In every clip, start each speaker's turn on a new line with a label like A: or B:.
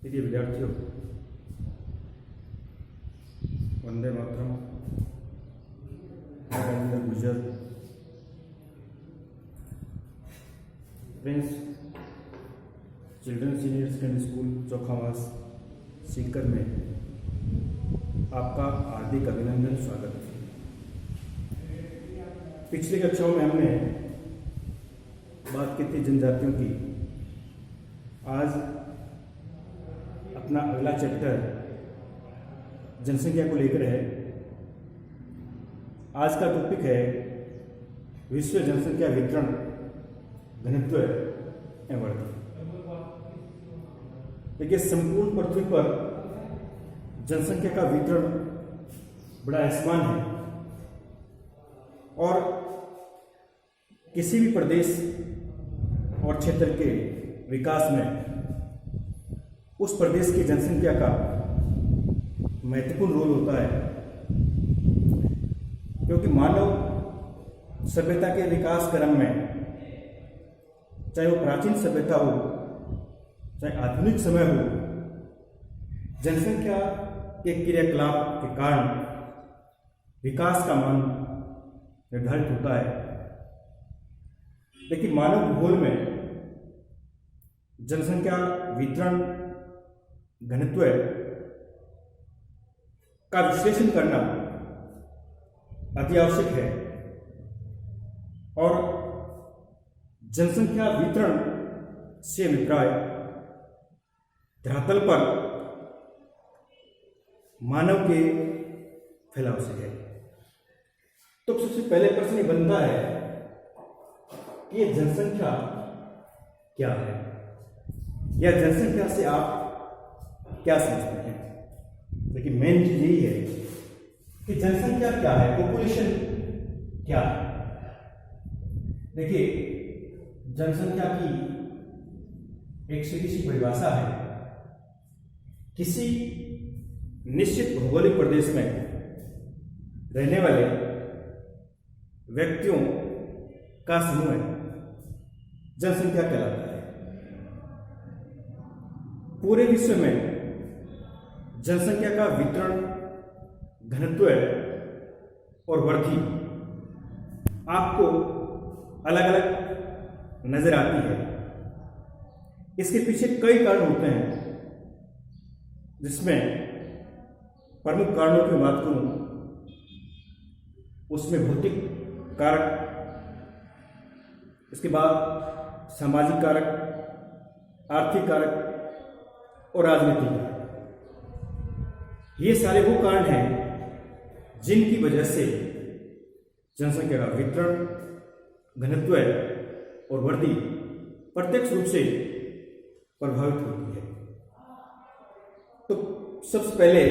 A: प्रिय विद्यार्थियों, वंदे मातरम। मैं Gujar prince children senior secondary school Chokhawas Sikar में आपका हार्दिक अभिनंदन, स्वागत है। पिछली कक्षाओं में हमने बात की थी जनजातियों की। आज अपना अगला चैप्टर जनसंख्या को लेकर है। आज का टॉपिक है विश्व जनसंख्या वितरण, घनत्व एवं वर्धन। देखिए, संपूर्ण पृथ्वी पर जनसंख्या का वितरण बड़ा असमान है और किसी भी प्रदेश और क्षेत्र के विकास में उस प्रदेश की जनसंख्या का महत्वपूर्ण रोल होता है, क्योंकि मानव सभ्यता के विकास क्रम में, चाहे वो प्राचीन सभ्यता हो चाहे आधुनिक समय हो, जनसंख्या के क्रियाकलाप के कारण विकास का मान निर्धारित होता है। लेकिन मानव भूगोल में जनसंख्या वितरण, घनत्व का विश्लेषण करना अति आवश्यक है और जनसंख्या वितरण से अभिप्राय धरातल पर मानव के फैलाव से है। तो सबसे पहले प्रश्न ये बनता है कि ये जनसंख्या क्या है, या जनसंख्या से आप क्या समझते हैं। देखिए, मेन चीज यही है कि जनसंख्या क्या है, पॉपुलेशन क्या है। देखिए, जनसंख्या की एक सीधी सी परिभाषा है, किसी निश्चित भौगोलिक प्रदेश में रहने वाले व्यक्तियों का समूह जनसंख्या कहलाता है। पूरे विश्व में जनसंख्या का वितरण, घनत्व और वृद्धि आपको अलग अलग नजर आती है। इसके पीछे कई कारण होते हैं, जिसमें प्रमुख कारणों की बात करूं, उसमें भौतिक कारक, इसके बाद सामाजिक कारक, आर्थिक कारक और राजनीतिक कारक। ये सारे वो कारण हैं जिनकी वजह से जनसंख्या का वितरण, घनत्व और वृद्धि प्रत्यक्ष रूप से प्रभावित होती है। तो सबसे पहले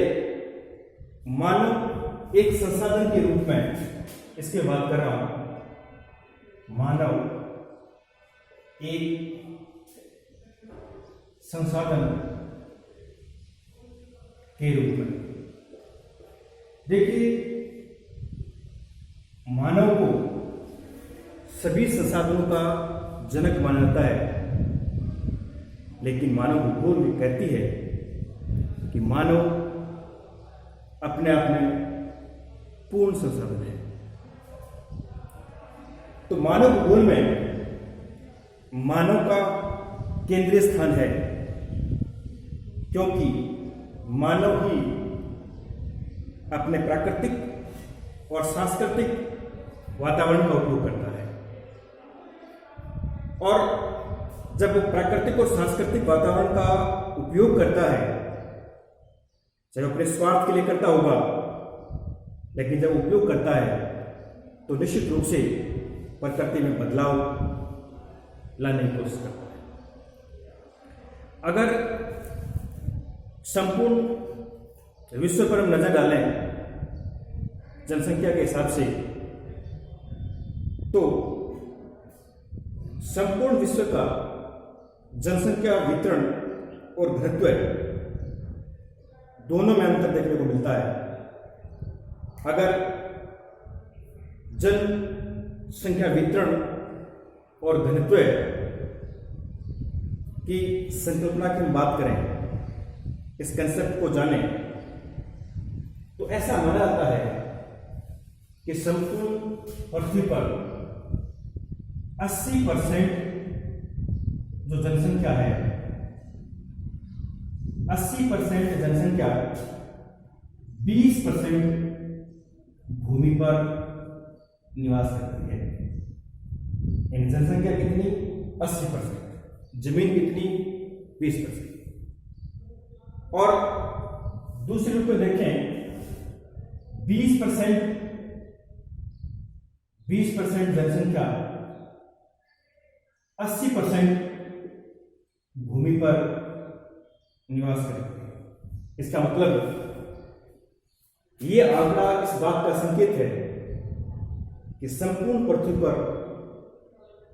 A: मानव एक संसाधन के रूप में इसकी बात कर रहा हूं। मानव एक संसाधन के रूप में, देखिए, मानव को सभी संसाधनों का जनक माना जाता है, लेकिन मानव भूगोल भी कहती है कि मानव अपने आप में पूर्ण संसाधन है। तो मानव भूगोल में मानव का केंद्रीय स्थान है, क्योंकि मानव ही अपने प्राकृतिक और सांस्कृतिक वातावरण का उपयोग करता है, और जब वो प्राकृतिक और सांस्कृतिक वातावरण का उपयोग करता है, चाहे अपने स्वार्थ के लिए करता होगा, लेकिन जब उपयोग करता है तो निश्चित रूप से प्रकृति में बदलाव लाने की कोशिश करता है। अगर संपूर्ण विश्व पर हम नजर डालें जनसंख्या के हिसाब से, तो संपूर्ण विश्व का जनसंख्या वितरण और घनत्व दोनों में अंतर देखने को मिलता है। अगर जनसंख्या वितरण और घनत्व की संकल्पना की हम बात करें इस कंसेप्ट को जाने तो ऐसा माना जाता है कि संपूर्ण पृथ्वी पर 80% जो जनसंख्या है, 80% जनसंख्या 20% भूमि पर निवास करती है। इन जनसंख्या कितनी? 80%। जमीन कितनी? 20%। और दूसरे रूप में देखें, 20% जनसंख्या 80% भूमि पर निवास करती है। इसका मतलब यह आंकड़ा इस बात का संकेत है कि संपूर्ण पृथ्वी पर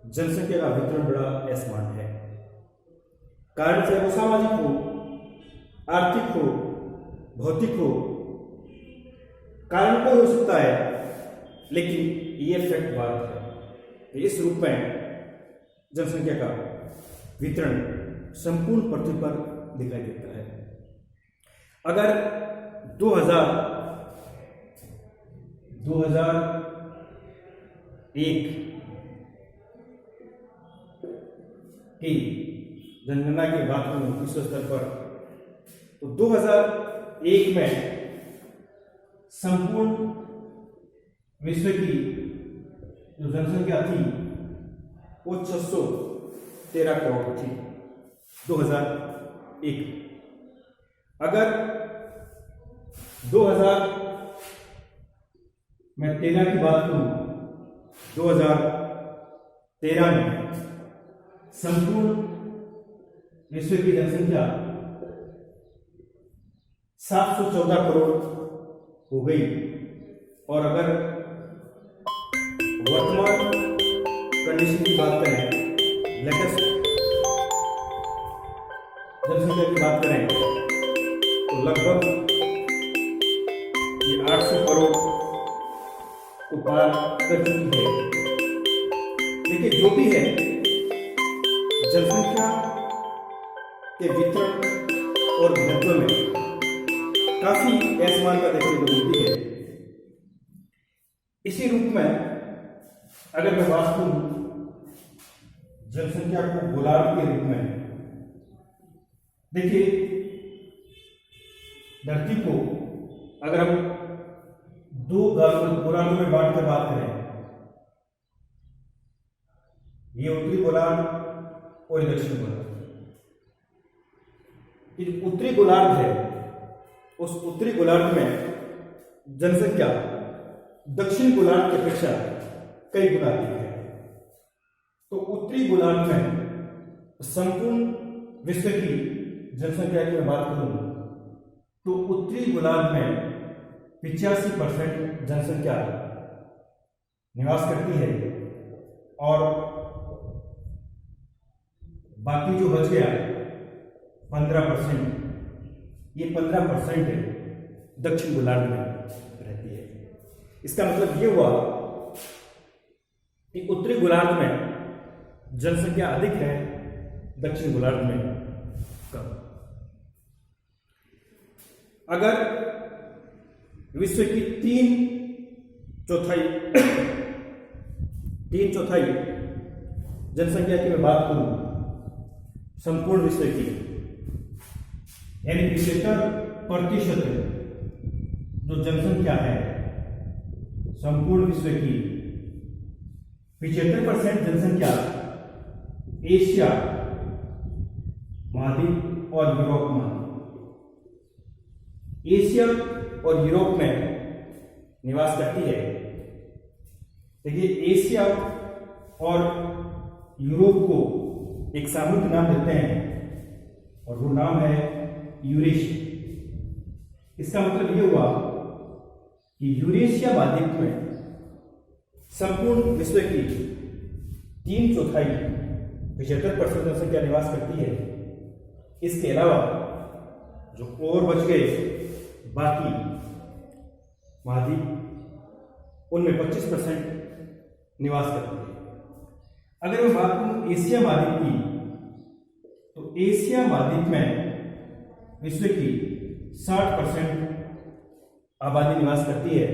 A: जनसंख्या का वितरण बड़ा असमान है। कारण चाहे वो सामाजिक हो, आर्थिक हो, भौतिक हो, कारण कोई हो सकता है, लेकिन ये फैक्ट बात है कि इस रूप में जनसंख्या का वितरण संपूर्ण पृथ्वी पर दिखाई देता है। अगर 2001 की जनगणना की बात करूं विश्व स्तर पर, तो 2001 में संपूर्ण विश्व की जो जनसंख्या थी वो 613 करोड़ थी 2001। अगर 2013 की बात करूं, 2013 में संपूर्ण विश्व की जनसंख्या 714 करोड़ हो गई। और अगर वर्तमान कंडीशन की बात करें, लेटेस्ट जनसंख्या की बात करें, तो लगभग ये 800 करोड़ को पार कर चुकी है। देखिए, जो भी है, जनसंख्या के वितरण और घनत्व में काफी असमानता देखने को मिलती है। इसी रूप में अगर मैं बात करूं जनसंख्या को गोलार्ध के रूप में, देखिए, धरती को अगर हम दो गोलार्धों में बांट कर बात करें, ये उत्तरी गोलार्ध और ये दक्षिणी गोलार्ध। ये उत्तरी गोलार्ध है, उस उत्तरी गोलार्ध में जनसंख्या दक्षिण गोलार्ध की अपेक्षा कई गुना अधिक है। तो उत्तरी गोलार्ध में संपूर्ण विश्व की जनसंख्या की मैं बात करूं तो उत्तरी गोलार्ध में 85% जनसंख्या निवास करती है और बाकी जो बच गया 15%, ये 15% दक्षिण गोलार्ध में रहती है। इसका मतलब ये हुआ कि उत्तरी गोलार्ध में जनसंख्या अधिक है, दक्षिण गोलार्ध में कम। अगर विश्व की तीन चौथाई जनसंख्या की मैं बात करूं, संपूर्ण विश्व की, यानी 75% जो जनसंख्या है संपूर्ण विश्व की, 75% जनसंख्या एशिया महाद्वीप और यूरोप महाद्वीप, एशिया और यूरोप में निवास करती है। देखिए, एशिया और यूरोप को एक सामूहिक नाम देते हैं और वो नाम है यूरेशिया। इसका मतलब ये हुआ कि यूरेशिया महाद्वीप में संपूर्ण विश्व की 3/4 75% जनसंख्या निवास करती है। इसके अलावा जो और बच गए बाकी महाद्वीप, उनमें 25% निवास करती है। अगर मैं बात करूं एशिया महाद्वीप की, तो एशिया महाद्वीप में विश्व की 60% आबादी निवास करती है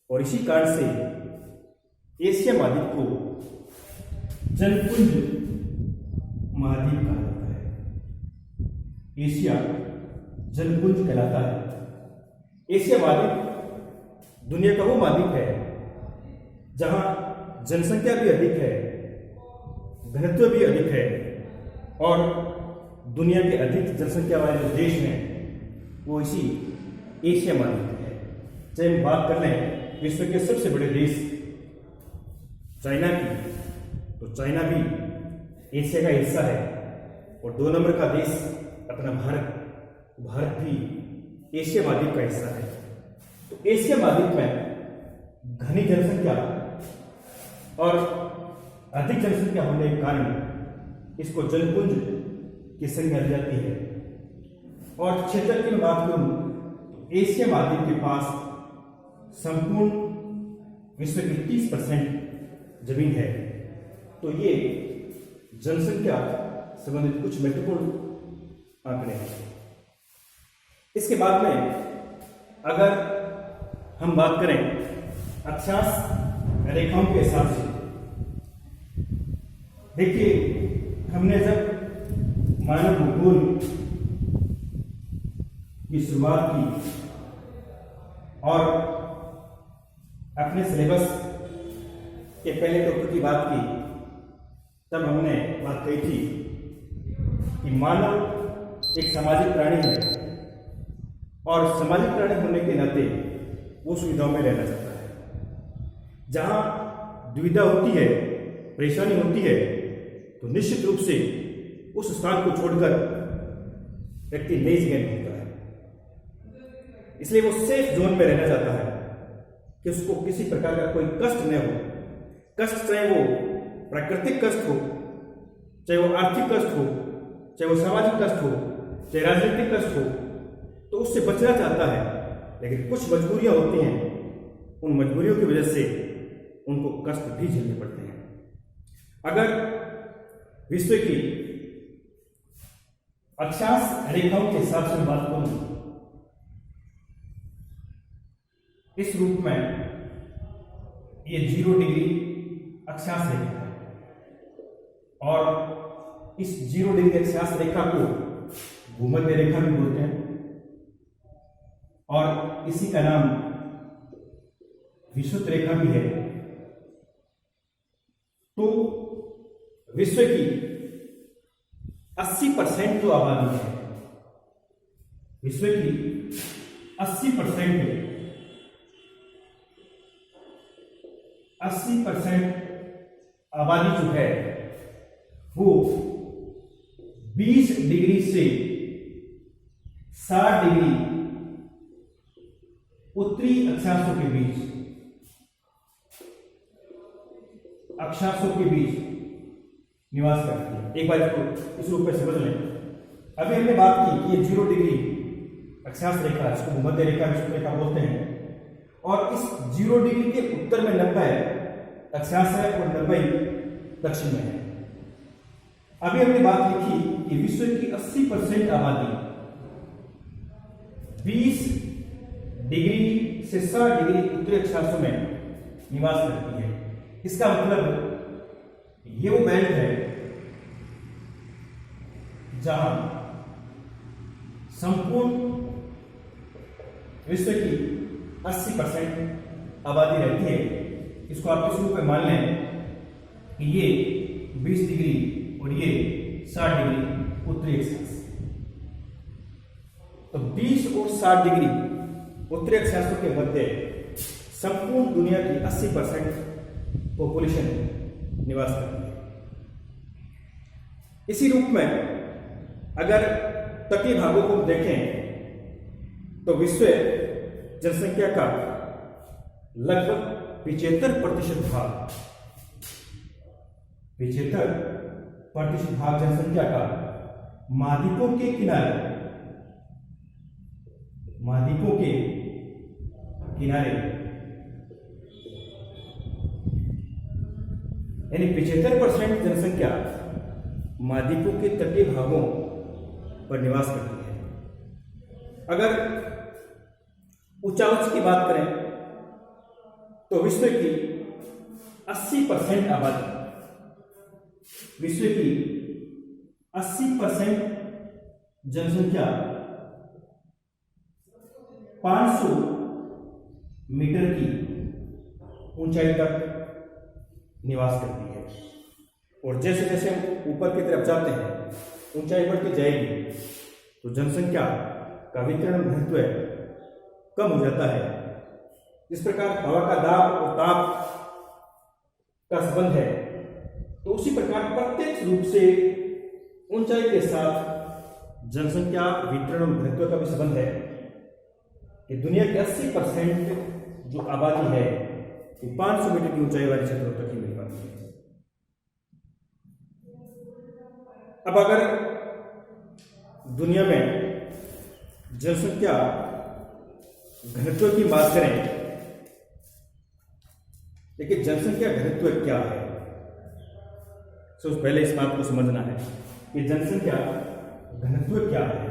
A: और इसी कारण से एशिया महाद्वीप को जलपुंज महाद्वीप कहा जाता है। एशिया जलपुंज कहलाता है। एशिया महाद्वीप दुनिया का वो महाद्वीप है जहां जनसंख्या भी अधिक है, घनत्व भी अधिक है और दुनिया के अधिक जनसंख्या वाले जो देश हैं वो इसी एशिया महाद्वीप है। चाहे हम बात कर लें विश्व के सबसे बड़े देश चाइना की, तो चाइना भी एशिया का हिस्सा है और 2 नंबर का देश अपना भारत भी एशिया महाद्वीप का हिस्सा है। तो एशिया महाद्वीप में घनी जनसंख्या और अधिक जनसंख्या होने के कारण इसको जलपुंज की संज्ञा दी जाती है। और क्षेत्र की मैं बात करूं तो एशिया महाद्वीप के पास संपूर्ण विश्व की 30% जमीन है। तो ये जनसंख्या संबंधित कुछ महत्वपूर्ण आंकड़े हैं। इसके बाद में अगर हम बात करें अक्षांश रेखाओं के हिसाब से, देखिए हमने जब मानव भूगोल की शुरुआत की और अपने सिलेबस के पहले टॉपिक की बात की, तब हमने बात कही थी कि मानव एक सामाजिक प्राणी है और सामाजिक प्राणी होने के नाते वो सुविधाओं में रहना चाहता है। जहां दुविधा होती है, परेशानी होती है, तो निश्चित रूप से उस स्थान को छोड़कर व्यक्ति नई जगह ढूंढता है। इसलिए वो सेफ जोन में रहना चाहता है कि उसको किसी प्रकार का कोई कष्ट न हो। कष्ट चाहे वो प्राकृतिक कष्ट हो, चाहे वो आर्थिक कष्ट हो, चाहे वो सामाजिक कष्ट हो, चाहे राजनीतिक कष्ट हो, तो उससे बचना चाहता है। लेकिन कुछ मजबूरियां होती हैं, उन मजबूरियों की वजह से उनको कष्ट भी झेलने पड़ते हैं। अगर विश्व की अक्षांश रेखाओं के हिसाब से बात करूं, इस रूप में ये 0 डिग्री अक्षांश रेखा है और इस 0 डिग्री अक्षांश रेखा को भूमध्य रेखा भी बोलते हैं और इसी का नाम विषुवत रेखा भी है। तो विश्व की 80% जो आबादी है, विश्व की 80% आबादी जो है वो 20 डिग्री से 60 डिग्री उत्तरी अक्षांशों के बीच निवास करती है। एक बार इसको इस रूप में समझ लें। अभी हमने बात की कि ये 0 डिग्री अक्षांश रेखा, इसको भूमध्य रेखा, विषुवत रेखा बोलते हैं, और इस 0 डिग्री के उत्तर में 90 अक्षांश है और 90 दक्षिण में है। अभी हमने बात की थी कि विश्व की 80% आबादी 20 डिग्री से 60 डिग्री उत्तरी अक्षांशों में निवास करती है। इसका मतलब ये वो बेल्ट है जहां संपूर्ण विश्व की 80% आबादी रहती है। इसको आप इस रूप में मान लें कि ये 20 डिग्री और ये 60 डिग्री उत्तरी अक्षांश। तो 20 और 60 डिग्री उत्तरी अक्षांशों के मध्य संपूर्ण दुनिया की 80% पॉपुलेशन निवास करती है। इसी रूप में अगर तटीय भागों को देखें तो विश्व जनसंख्या का लगभग 75% भाग, 75% भाग जनसंख्या का महाद्वीपों के किनारे यानी 75% जनसंख्या महाद्वीपों के तटीय भागों पर निवास करती है। अगर उच्चावच की बात करें तो विश्व की 80% आबादी, विश्व की 80% जनसंख्या 500 मीटर की ऊंचाई तक निवास करती है। और जैसे जैसे हम ऊपर की तरफ जाते हैं, ऊंचाई बढ़ती जाएगी, तो जनसंख्या का वितरण घनत्व कम हो जाता है। इस प्रकार हवा का दाब और ताप का संबंध है, तो उसी प्रकार प्रत्यक्ष रूप से ऊंचाई के साथ जनसंख्या वितरण और घनत्व का भी संबंध है कि दुनिया की 80% जो आबादी है वो 500 मीटर की ऊंचाई वाले क्षेत्रों तक ही मिल पाती है। अब अगर दुनिया में जनसंख्या घनत्व की बात करें, देखिए जनसंख्या घनत्व क्या है। सबसे पहले इस बात को समझना है कि जनसंख्या घनत्व क्या है,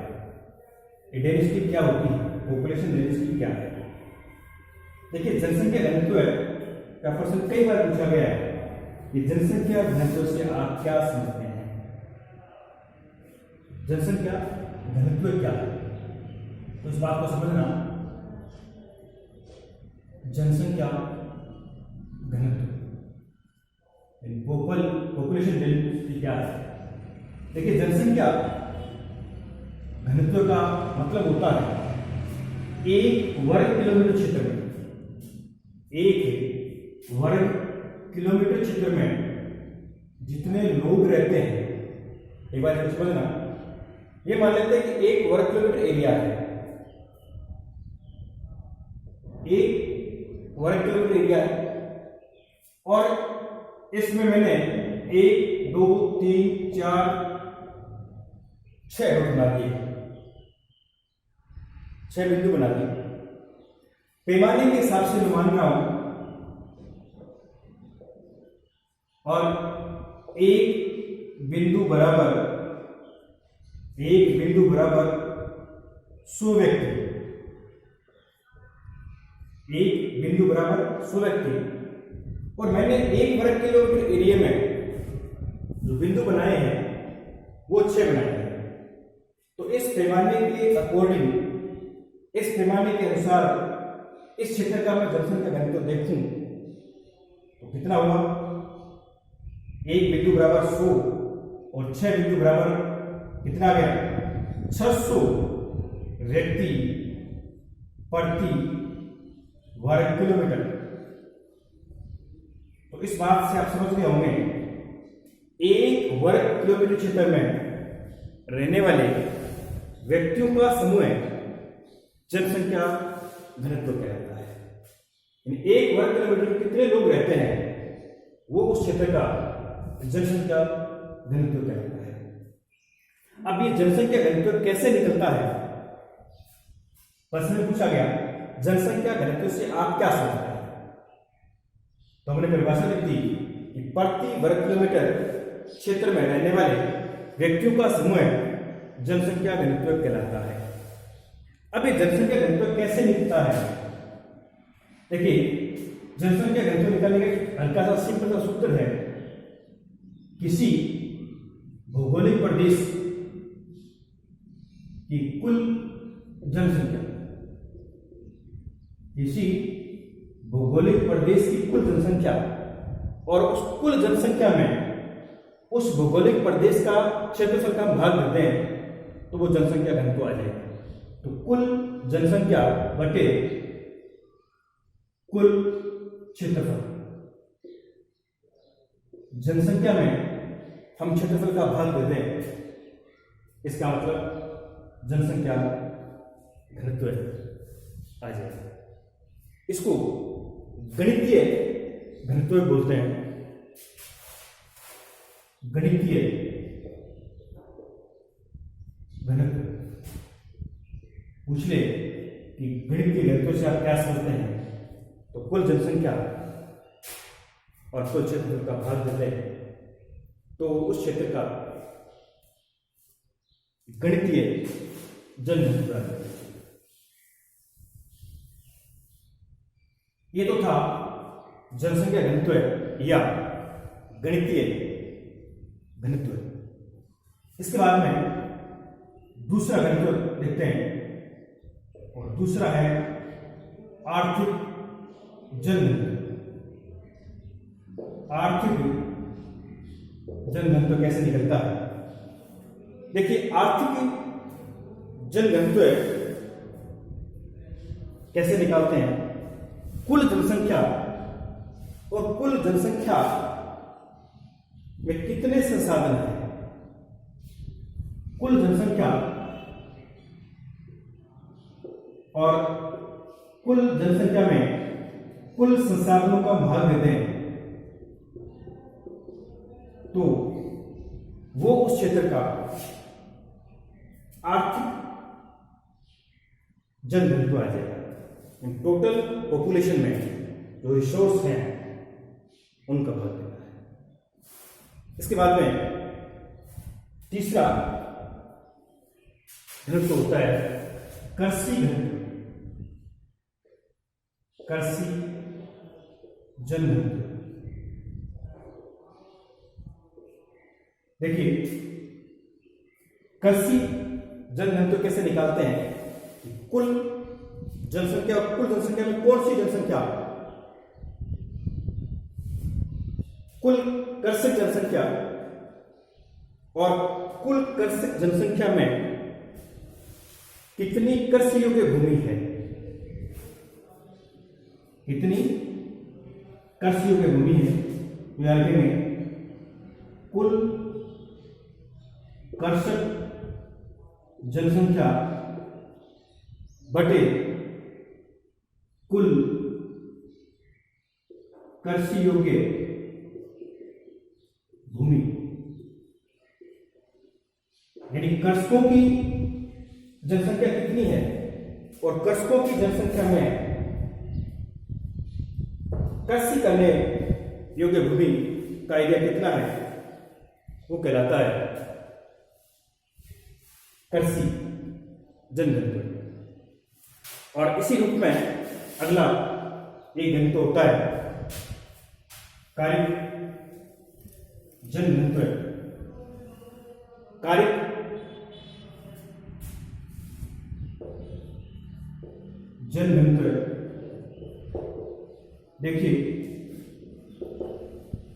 A: डेंसिटी क्या होती है, पॉपुलेशन डेंसिटी क्या है। देखिए जनसंख्या घनत्व का प्रश्न कई बार पूछा गया है कि जनसंख्या घनत्व से आप क्या समझते हैं। जनसंख्या घनत्व क्या है, तो इस बात को समझना, जनसंख्या घनत्व पॉपुलेशन डेंसिटी क्या है। देखिए जनसंख्या घनत्व का मतलब होता है एक वर्ग किलोमीटर क्षेत्र में, एक वर्ग किलोमीटर क्षेत्र में जितने लोग रहते हैं। एक बार इसको समझना, ये मान लेते हैं कि एक वर्ग किलोमीटर एरिया है, एक वर्ग किलोमीटर एरिया है, और इसमें मैंने 1 2 3 4 6 रोड बना दिए, 6 बिंदु बना दिए। पैमाने के हिसाब से मैं मान रहा हूं, और एक बिंदु बराबर 100 व्यक्ति, एक बिंदु बराबर 100 व्यक्ति। और मैंने एक वर्ग किलोमीटर एरिया में जो बिंदु बनाए हैं वो 6 बनाए हैं। तो इस पैमाने के अकॉर्डिंग, इस पैमाने के अनुसार इस क्षेत्र का मैं जनसंख्या घनत्व देखूं तो कितना हुआ, एक बिंदु बराबर 100 और 6 बिंदु बराबर कितना आ गया, 600 व्यक्ति प्रति वर्ग किलोमीटर। तो इस बात से आप समझ गए होंगे, एक वर्ग किलोमीटर क्षेत्र में रहने वाले व्यक्तियों का समूह जनसंख्या घनत्व कहलाता है। एक वर्ग किलोमीटर में कितने लोग रहते हैं वो उस क्षेत्र का जनसंख्या घनत्व कहलाता है। अब ये जनसंख्या घनत्व कैसे निकलता है, प्रश्न में पूछा गया जनसंख्या घनत्व से आप क्या समझते हैं। तो हमने परिभाषा लिख दी कि प्रति वर्ग किलोमीटर क्षेत्र में रहने वाले व्यक्तियों का समूह जनसंख्या घनत्व कहलाता है। अब ये जनसंख्या घनत्व कैसे निकलता है, देखिए जनसंख्या घनत्व निकालने का हल्का सा सिंपल सा सूत्र है, किसी भौगोलिक प्रदेश की कुल जनसंख्या, किसी भौगोलिक प्रदेश की कुल जनसंख्या, और उस कुल जनसंख्या में उस भौगोलिक प्रदेश का क्षेत्रफल का भाग देते हैं तो वो जनसंख्या घनत्व आ जाएगा। तो कुल जनसंख्या बटे कुल क्षेत्रफल, जनसंख्या में हम क्षेत्रफल का भाग देते हैं, इसका मतलब जनसंख्या घनत्व आ जाएगा। इसको गणितीय घनत्व बोलते हैं, गणितीय घनत्व। पूछ ले कि गणितीय घनत्व से आप क्या समझते हैं, तो कुल जनसंख्या और कुल क्षेत्रफल का भाग देते हैं तो उस क्षेत्र का गणितीय जनघनत्व। ये तो था जनसंख्या घनत्व या गणितीय घनत्व। इसके बाद में दूसरा घनत्व देखते हैं, और दूसरा है आर्थिक जनघनत्व। आर्थिक जनघनत्व कैसे निकलता है? देखिए, आर्थिक जनघनत्व कैसे निकालते हैं? कुल जनसंख्या और कुल जनसंख्या में कितने संसाधन हैं। कुल जनसंख्या और कुल जनसंख्या में कुल संसाधनों का भाग देते हैं तो वो उस क्षेत्र का आर्थिक जनघनत्व आ जाएगा। टोटल पॉपुलेशन में जो रिसोर्स हैं उनका भाग देना है। इसके बाद में तीसरा घनत्व होता है कृषि घनत्व। कृषि जनघनत्व। देखिए, कृषि जनघनत्व कैसे निकालते हैं? कुल जनसंख्या और कुल जनसंख्या में कौन सी जनसंख्या, कुल कृषक जनसंख्या और कुल कृषक जनसंख्या में कितनी कृषि योग्य भूमि है, कितनी कृषि योग्य भूमि है, यानी में कुल कृषक जनसंख्या बटे कुल कृषि योग्य भूमि, यानी कृषकों की जनसंख्या कितनी है और कृषकों की जनसंख्या में कृषि करने योग्य भूमि का एरिया कितना है, वो कहलाता है कृषि जनघनत्व। और इसी रूप में अगला एक घनत्व होता है कायिक जनघनत्व। कायिक जनघनत्व, देखिए,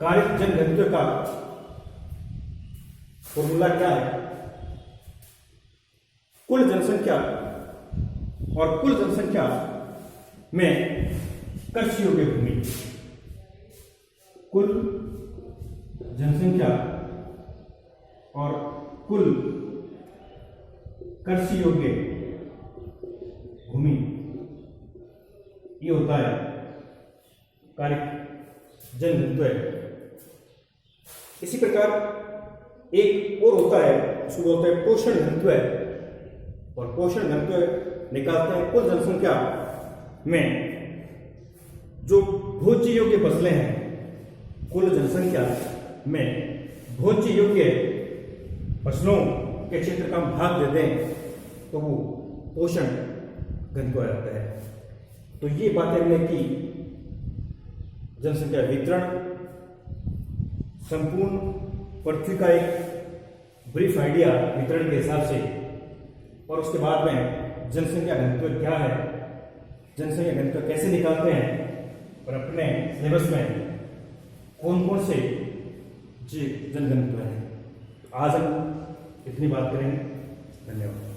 A: कायिक जनघनत्व का फॉर्मूला क्या है? कुल जनसंख्या और कुल जनसंख्या में कृषि योग्य भूमि, कुल जनसंख्या और कुल कृषि योग्य भूमि, ये होता है कायिक जनघनत्व। इसी प्रकार एक और होता है, उसको बोलते हैं पोषण घनत्व। और पोषण घनत्व निकालते हैं कुल जनसंख्या में जो भोज्य योग्य फसलें हैं, कुल जनसंख्या में भोज्य योग्य फसलों के क्षेत्र का हम भाग दे दें तो वो पोषण घनत्व आ जाता है। तो ये बातें हमने की जनसंख्या वितरण, संपूर्ण पृथ्वी का एक ब्रीफ आइडिया वितरण के हिसाब से, और उसके बाद में जनसंख्या घनत्व क्या है, जनसंख्या घनत्व कैसे निकालते हैं, और अपने सिलेबस में कौन कौन से जनघनत्व हैं। आज हम इतनी बात करेंगे। धन्यवाद।